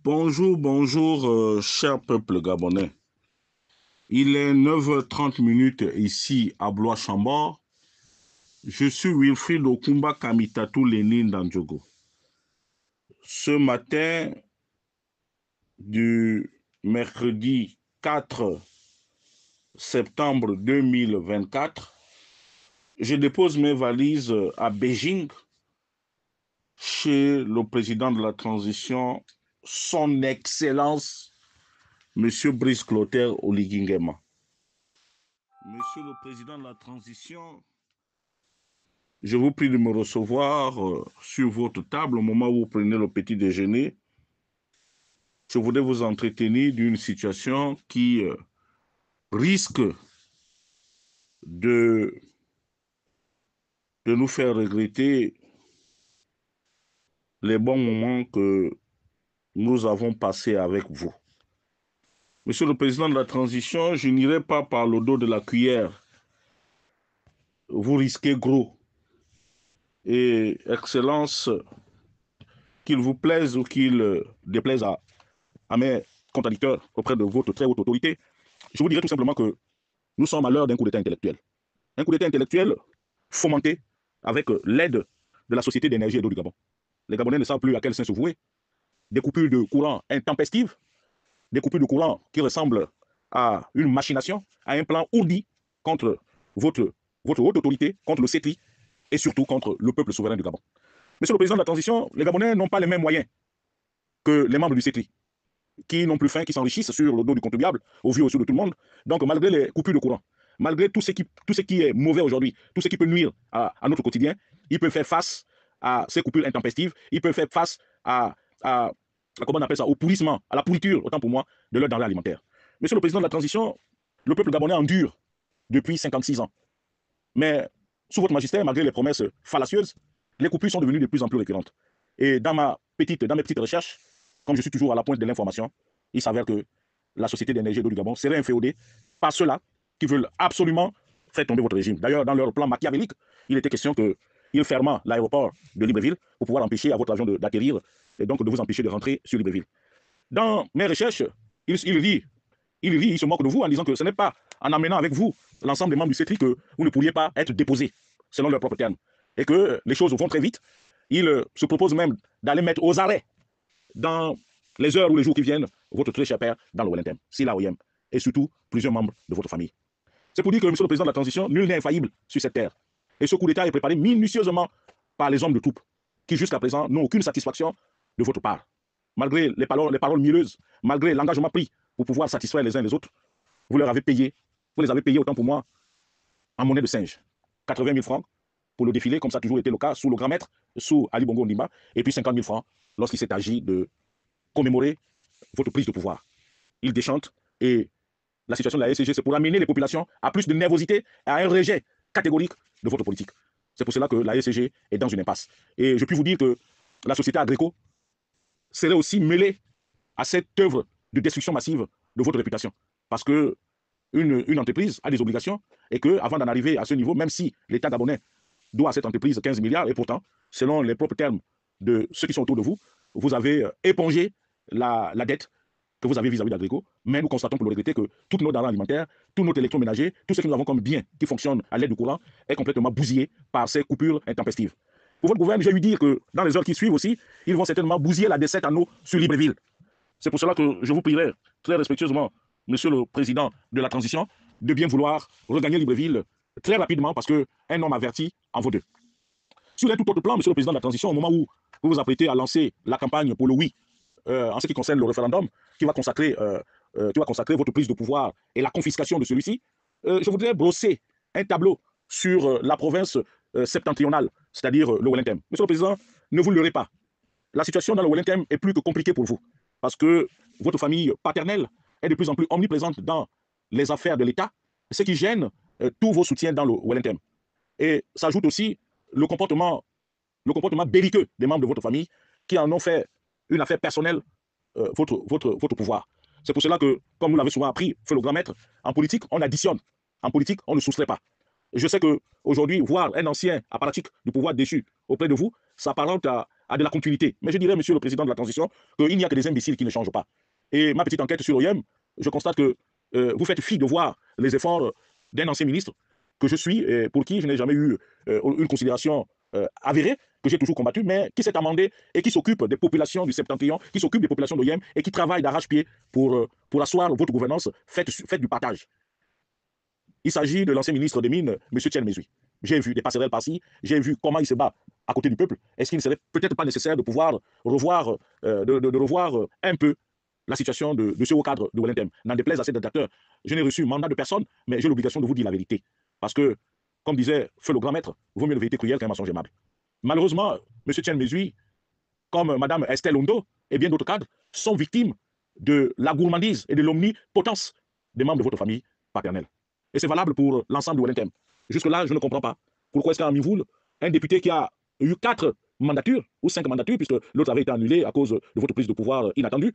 Bonjour, bonjour, cher peuple gabonais. Il est 9h30 ici à Blois-Chambord. Je suis Wilfried Okumba Kamitatou Lénine Dandjogo. Ce matin du mercredi 4 septembre 2024, je dépose mes valises à Beijing chez le président de la transition, son Excellence, Monsieur Brice Clotaire Oligui Nguema. Monsieur le président de la transition, je vous prie de me recevoir sur votre table au moment où vous prenez le petit déjeuner. Je voudrais vous entretenir d'une situation qui risque de nous faire regretter les bons moments que nous avons passés avec vous. Monsieur le président de la transition, je n'irai pas par le dos de la cuillère. Vous risquez gros. Et Excellence, qu'il vous plaise ou qu'il déplaise à mes contradicteurs auprès de votre très haute autorité, je vous dirais tout simplement que nous sommes à l'heure d'un coup d'État intellectuel. Un coup d'État intellectuel fomenté avec l'aide de la Société d'énergie et d'eau du Gabon. Les Gabonais ne savent plus à quel sein se vouer. Des coupures de courant intempestives, des coupures de courant qui ressemblent à une machination, à un plan ourdi contre votre haute autorité, contre le CETRI et surtout contre le peuple souverain du Gabon. Monsieur le président de la transition, les Gabonais n'ont pas les mêmes moyens que les membres du CETRI, qui n'ont plus faim, qui s'enrichissent sur le dos du contribuable, au vu au su de tout le monde. Donc, malgré les coupures de courant, malgré tout ce qui est mauvais aujourd'hui, tout ce qui peut nuire à notre quotidien, ils peuvent faire face à ces coupures intempestives, ils peuvent faire face comment on appelle ça, au pourrissement, à la pourriture, autant pour moi, de leur denrée alimentaire. Monsieur le président de la transition, le peuple gabonais endure depuis 56 ans. Mais sous votre magistère, malgré les promesses fallacieuses, les coupures sont devenues de plus en plus récurrentes. Et dans mes petites recherches, comme je suis toujours à la pointe de l'information, il s'avère que la Société d'énergie et d'eau du Gabon serait inféodée par ceux-là qui veulent absolument faire tomber votre régime. D'ailleurs, dans leur plan machiavélique, il était question qu'ils ferment l'aéroport de Libreville pour pouvoir empêcher à votre avion d'atterrir et donc de vous empêcher de rentrer sur Libreville. Dans mes recherches, il se moque de vous en disant que ce n'est pas en amenant avec vous l'ensemble des membres du CETRI que vous ne pourriez pas être déposé, selon leurs propres termes. Et que les choses vont très vite. Il se propose même d'aller mettre aux arrêts dans les heures ou les jours qui viennent votre très cher père dans le Wellington, Sila Oyem, et surtout plusieurs membres de votre famille. C'est pour dire que, monsieur le président de la transition, nul n'est infaillible sur cette terre. Et ce coup d'État est préparé minutieusement par les hommes de troupe, qui jusqu'à présent n'ont aucune satisfaction de votre part. Malgré les paroles mieleuses, malgré l'engagement pris pour pouvoir satisfaire les uns les autres, vous les avez payés autant pour moi en monnaie de singe. 80 000 francs pour le défilé, comme ça a toujours été le cas, sous le grand maître, sous Ali Bongo Ondimba, et puis 50 000 francs lorsqu'il s'est agi de commémorer votre prise de pouvoir. Il déchante et la situation de la SCG, c'est pour amener les populations à plus de nervosité et à un rejet catégorique de votre politique. C'est pour cela que la SCG est dans une impasse. Et je puis vous dire que la société Agrico serait aussi mêlée à cette œuvre de destruction massive de votre réputation. Parce que une entreprise a des obligations et qu'avant d'en arriver à ce niveau, même si l'État gabonais doit à cette entreprise 15 milliards, et pourtant, selon les propres termes de ceux qui sont autour de vous, vous avez épongé la dette que vous avez vis-à-vis d'Agrico, mais nous constatons pour le regretter que toutes nos denrées alimentaires, tous nos électroménagers, tout ce que nous avons comme bien qui fonctionne à l'aide du courant est complètement bousillé par ces coupures intempestives. Pour votre gouvernement, j'ai eu dire que dans les heures qui suivent aussi, ils vont certainement bousiller la desserte en eau sur Libreville. C'est pour cela que je vous prierai très respectueusement, monsieur le président de la transition, de bien vouloir regagner Libreville très rapidement parce qu'un homme averti en vaut deux. Sur un tout autre plan, monsieur le président de la transition, au moment où vous vous apprêtez à lancer la campagne pour le oui, en ce qui concerne le référendum, qui va consacrer votre prise de pouvoir et la confiscation de celui-ci, je voudrais brosser un tableau sur la province septentrionale, c'est-à-dire le Wellington. Monsieur le président, ne vous leurrez pas. La situation dans le Wellington est plus que compliquée pour vous, parce que votre famille paternelle est de plus en plus omniprésente dans les affaires de l'État, ce qui gêne tous vos soutiens dans le Wellington. Et s'ajoute aussi le comportement belliqueux des membres de votre famille qui en ont fait une affaire personnelle, votre pouvoir. C'est pour cela que, comme vous l'avez souvent appris, fait le grand maître, en politique, on additionne. En politique, on ne soustrait pas. Je sais qu'aujourd'hui, voir un ancien apparatchik du pouvoir déchu auprès de vous s'apparente a de la continuité. Mais je dirais, monsieur le président de la transition, qu'il n'y a que des imbéciles qui ne changent pas. Et ma petite enquête sur l'OIM, je constate que vous faites fi de voir les efforts d'un ancien ministre que je suis, et pour qui je n'ai jamais eu une considération avérée, que j'ai toujours combattu, mais qui s'est amendé et qui s'occupe des populations du Septentrion, qui s'occupe des populations d'OIM et qui travaille d'arrache-pied pour asseoir votre gouvernance. Faites du partage. Il s'agit de l'ancien ministre des Mines, M. Tiel Mesui. J'ai vu des passerelles par-ci, j'ai vu comment il se bat à côté du peuple. Est-ce qu'il ne serait peut-être pas nécessaire de pouvoir revoir, revoir un peu la situation de ce haut cadre de Wellington? N'en déplaise à ces détracteurs, je n'ai reçu mandat de personne, mais j'ai l'obligation de vous dire la vérité. Parce que, comme disait Feu le grand maître, vaut mieux une vérité cruelle qu'un mensonge aimable. Malheureusement, M. Tiel Mesui, comme Mme Estelle Ondo et bien d'autres cadres, sont victimes de la gourmandise et de l'omnipotence des membres de votre famille paternelle. Et c'est valable pour l'ensemble du Wellington. Jusque-là, je ne comprends pas. Pourquoi est-ce qu'à Mimoul, un député qui a eu 4 mandatures, ou 5 mandatures, puisque l'autre avait été annulé à cause de votre prise de pouvoir inattendue,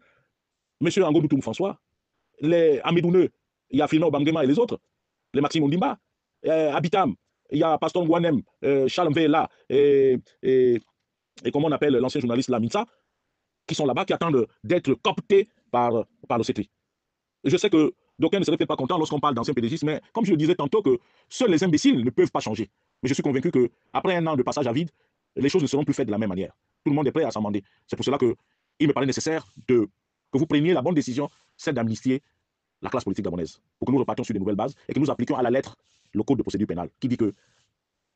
M. Angodoutoum François, les Amédouneux, il y a Firno Bangema et les autres, les Maxime Ondimba, Habitam, il y a Pastor Ngouanem, Charles Mvela, et comment on appelle l'ancien journaliste Laminsa, qui sont là-bas, qui attendent d'être cooptés par le CETRI. Je sais que d'aucuns ne seraient peut-être pas contents lorsqu'on parle d'ancien PDGisme, mais comme je le disais tantôt, que seuls les imbéciles ne peuvent pas changer. Mais je suis convaincu qu'après un an de passage à vide, les choses ne seront plus faites de la même manière. Tout le monde est prêt à s'amender. C'est pour cela qu'il me paraît nécessaire que vous preniez la bonne décision, celle d'amnistier la classe politique gabonaise, pour que nous repartions sur de nouvelles bases et que nous appliquions à la lettre le code de procédure pénale, qui dit que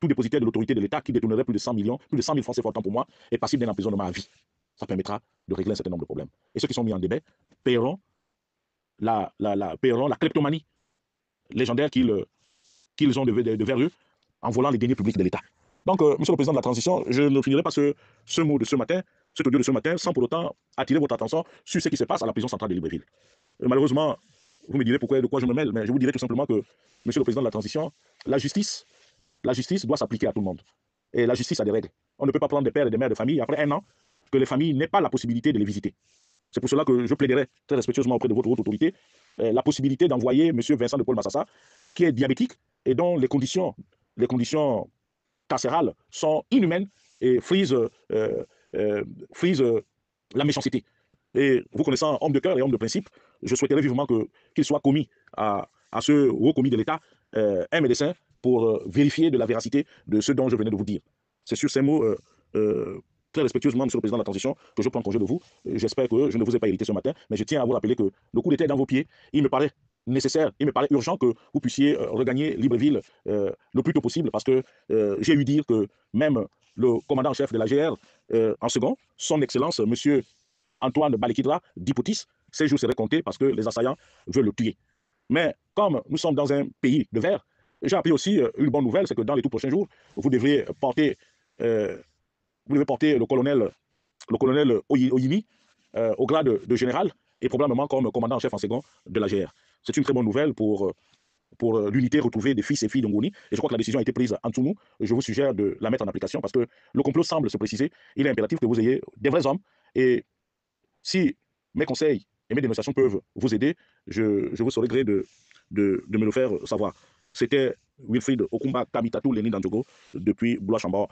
tout dépositaire de l'autorité de l'État qui détournerait plus de 100 millions, plus de 100 000 francs CFA pour moi, est passible d'un emprisonnement à vie. Ça permettra de régler un certain nombre de problèmes. Et ceux qui sont mis en débat paieront la kleptomanie légendaire qu'ils ont devers eux en volant les deniers publics de l'État. Donc, monsieur le président de la transition, je ne finirai pas ce mot de ce matin, cet audio de ce matin, sans pour autant attirer votre attention sur ce qui se passe à la prison centrale de Libreville. Malheureusement, vous me direz de quoi je me mêle, mais je vous dirai tout simplement que, monsieur le président de la transition, la justice doit s'appliquer à tout le monde. Et la justice a des règles. On ne peut pas prendre des pères et des mères de famille après un an que les familles n'aient pas la possibilité de les visiter. C'est pour cela que je plaiderai très respectueusement auprès de votre haute autorité la possibilité d'envoyer M. Vincent de Paul Massassa, qui est diabétique et dont les conditions carcérales sont inhumaines et frisent la méchanceté. Et vous connaissant homme de cœur et homme de principe, je souhaiterais vivement qu'il soit commis à ce haut commis de l'État, un médecin, pour vérifier de la véracité de ce dont je venais de vous dire. C'est sur ces mots, très respectueusement, monsieur le président de la transition, que je prends congé de vous. J'espère que je ne vous ai pas irrité ce matin, mais je tiens à vous rappeler que le coup d'État est dans vos pieds. Il me paraît nécessaire, il me paraît urgent que vous puissiez regagner Libreville le plus tôt possible, parce que j'ai eu dire que même le commandant en chef de la GR, en second, son excellence, monsieur Antoine Balekidra d'Hypotis, ses jours seraient comptés parce que les assaillants veulent le tuer. Mais comme nous sommes dans un pays de verre, j'ai appris aussi une bonne nouvelle, c'est que dans les tout prochains jours, vous devrez porter le colonel Oyimi au grade de général et probablement comme commandant en chef en second de la GR. C'est une très bonne nouvelle pour l'unité retrouvée des fils et filles d'Ongoni. Et je crois que la décision a été prise en Tsounou. Je vous suggère de la mettre en application parce que le complot semble se préciser. Il est impératif que vous ayez des vrais hommes. Et si mes conseils et mes dénonciations peuvent vous aider, je vous serai gré de me le faire savoir. C'était Wilfried Okumba Kamitatou Lénine Danjogo depuis Blois-Chambord.